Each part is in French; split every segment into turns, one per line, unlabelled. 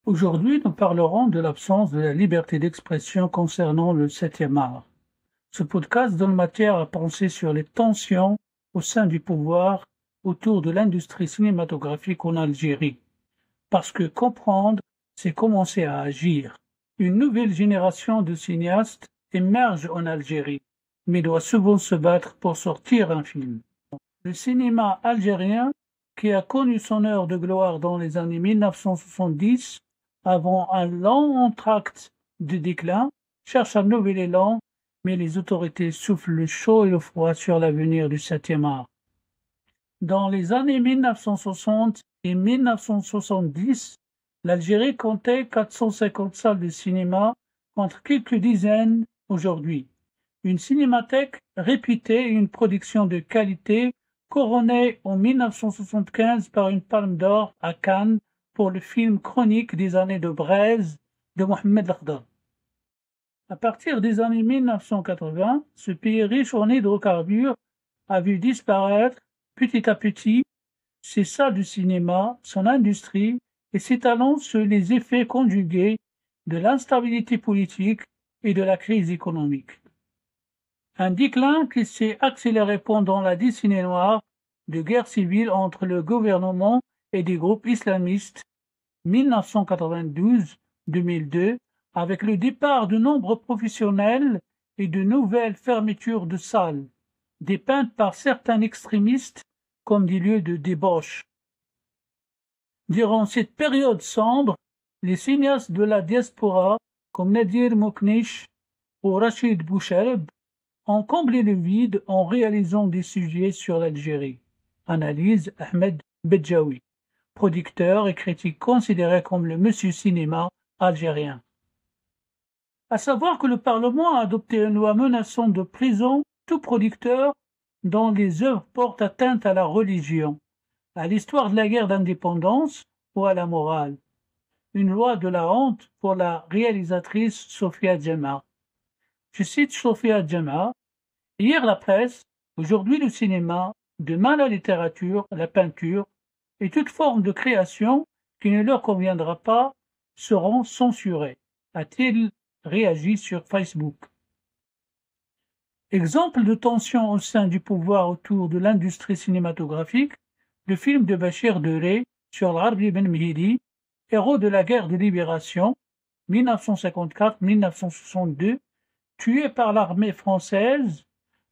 Aujourd'hui, nous parlerons de l'absence de la liberté d'expression concernant le 7e art. Ce podcast donne matière à penser sur les tensions au sein du pouvoir autour de l'industrie cinématographique en Algérie. Parce que comprendre, c'est commencer à agir. Une nouvelle génération de cinéastes émerge en Algérie, mais doit souvent se battre pour sortir un film. Le cinéma algérien, qui a connu son heure de gloire dans les années 1970, avant un long entracte de déclin, cherche un nouvel élan, mais les autorités soufflent le chaud et le froid sur l'avenir du 7e art. Dans les années 1960 et 1970, l'Algérie comptait 450 salles de cinéma contre quelques dizaines aujourd'hui. Une cinémathèque réputée et une production de qualité couronnée en 1975 par une palme d'or à Cannes pour le film Chronique des années de braise de Mohamed Lakhdar. À partir des années 1980, ce pays riche en hydrocarbures a vu disparaître petit à petit ses salles de cinéma, son industrie et ses talents sur les effets conjugués de l'instabilité politique et de la crise économique. Un déclin qui s'est accéléré pendant la décennie noire de guerre civile entre le gouvernement et des groupes islamistes 1992-2002 avec le départ de nombreux professionnels et de nouvelles fermetures de salles, dépeintes par certains extrémistes comme des lieux de débauche. Durant cette période sombre, les cinéastes de la diaspora comme Nadir Mouknish ou Rachid Boucheleb ont comblé le vide en réalisant des sujets sur l'Algérie. Analyse Ahmed Bedjaoui, producteur et critique considéré comme le monsieur cinéma algérien. À savoir que le Parlement a adopté une loi menaçant de prison tout producteur dont les œuvres portent atteinte à la religion, à l'histoire de la guerre d'indépendance ou à la morale. Une loi de la honte pour la réalisatrice Sofia Djema. Je cite Sofia Djema. Hier la presse, aujourd'hui le cinéma, demain la littérature, la peinture et toute forme de création qui ne leur conviendra pas seront censurées, a-t-il réagi sur Facebook. Exemple de tension au sein du pouvoir autour de l'industrie cinématographique, le film de Bachir Deray sur l'Arbi Ben Mhidi, héros de la guerre de libération 1954-1962, tué par l'armée française,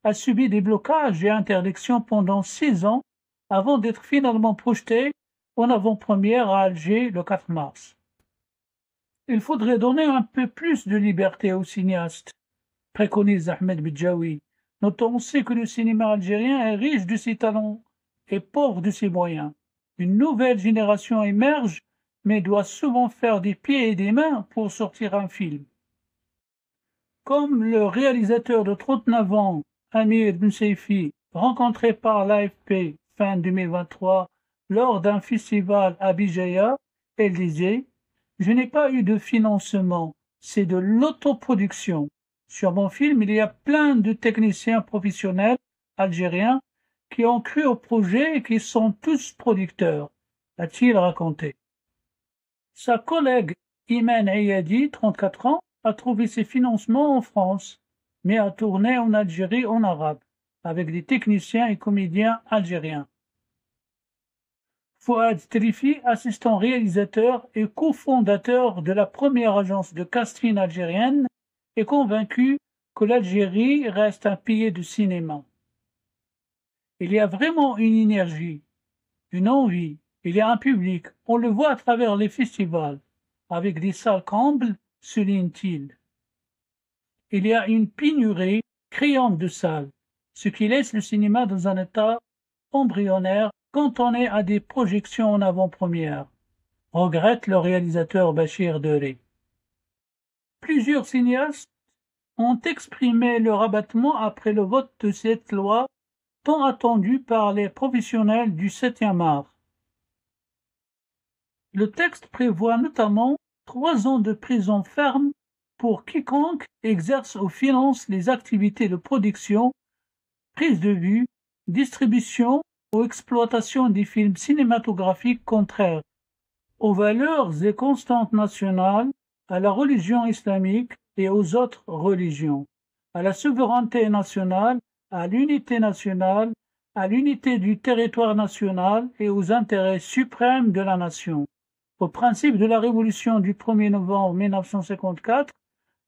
a subi des blocages et interdictions pendant 6 ans avant d'être finalement projeté en avant-première à Alger le 4 mars. Il faudrait donner un peu plus de liberté aux cinéastes, préconise Ahmed Bedjaoui. Notons aussi que le cinéma algérien est riche de ses talents et pauvre de ses moyens. Une nouvelle génération émerge, mais doit souvent faire des pieds et des mains pour sortir un film. Comme le réalisateur de 39 ans, Amir Benseifi, rencontré par l'AFP fin 2023 lors d'un festival à Bijaya, elle disait « Je n'ai pas eu de financement, c'est de l'autoproduction. Sur mon film, il y a plein de techniciens professionnels algériens qui ont cru au projet et qui sont tous producteurs », a-t-il raconté. Sa collègue Iman Ayadi, 34 ans, a trouvé ses financements en France, mais a tourné en Algérie en arabe, avec des techniciens et comédiens algériens. Fouad Trifi, assistant réalisateur et cofondateur de la première agence de casting algérienne, est convaincu que l'Algérie reste un pays de cinéma. Il y a vraiment une énergie, une envie, il y a un public, on le voit à travers les festivals, avec des salles combles, souligne-t-il. Il y a une pénurie criante de salles, ce qui laisse le cinéma dans un état embryonnaire cantonné à des projections en avant-première, regrette le réalisateur Bachir Deray. Plusieurs cinéastes ont exprimé leur abattement après le vote de cette loi tant attendue par les professionnels du 7e art. Le texte prévoit notamment 3 ans de prison ferme pour quiconque exerce ou finance les activités de production, prise de vue, distribution ou exploitation des films cinématographiques contraires. aux valeurs et constantes nationales, à la religion islamique et aux autres religions, à la souveraineté nationale, à l'unité nationale, à l'unité du territoire national et aux intérêts suprêmes de la nation, au principe de la Révolution du 1er novembre 1954,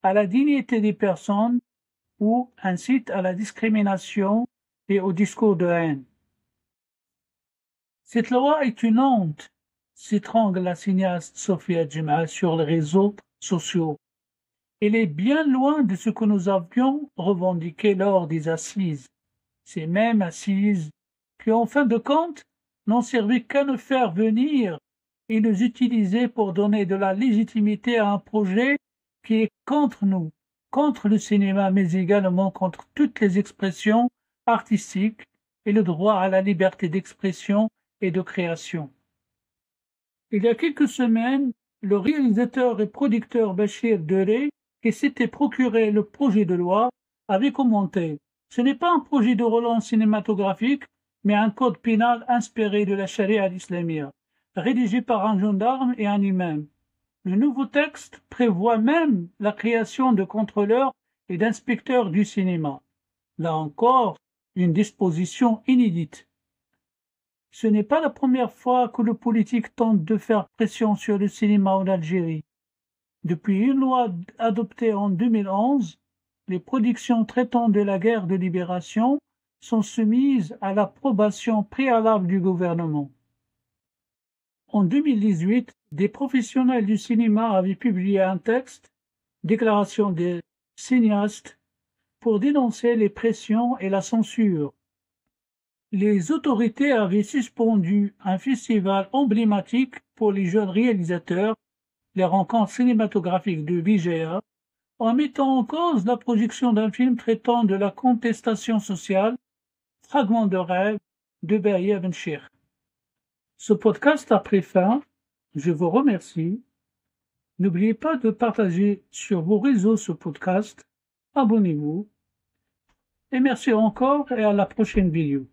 à la dignité des personnes ou incite à la discrimination et au discours de haine. Cette loi est une honte, s'étrangle la cinéaste Sophia Djima sur les réseaux sociaux. Elle est bien loin de ce que nous avions revendiqué lors des assises. Ces mêmes assises qui, en fin de compte, n'ont servi qu'à nous faire venir et nous utiliser pour donner de la légitimité à un projet qui est contre nous, contre le cinéma, mais également contre toutes les expressions artistiques et le droit à la liberté d'expression et de création. Il y a quelques semaines, le réalisateur et producteur Bachir Deray, qui s'était procuré le projet de loi, avait commenté « Ce n'est pas un projet de relance cinématographique, mais un code pénal inspiré de la charia islamia, rédigé par un gendarme et un imam. Le nouveau texte prévoit même la création de contrôleurs et d'inspecteurs du cinéma. Là encore, une disposition inédite. Ce n'est pas la première fois que le politique tente de faire pression sur le cinéma en Algérie. Depuis une loi adoptée en 2011, les productions traitant de la guerre de libération sont soumises à l'approbation préalable du gouvernement. En 2018, des professionnels du cinéma avaient publié un texte, Déclaration des cinéastes, pour dénoncer les pressions et la censure. Les autorités avaient suspendu un festival emblématique pour les jeunes réalisateurs, les rencontres cinématographiques de VGA, en mettant en cause la projection d'un film traitant de la contestation sociale, Fragment de rêve, de Berrier Benchir. Ce podcast a pris fin. Je vous remercie. N'oubliez pas de partager sur vos réseaux ce podcast. Abonnez-vous. Et merci encore et à la prochaine vidéo.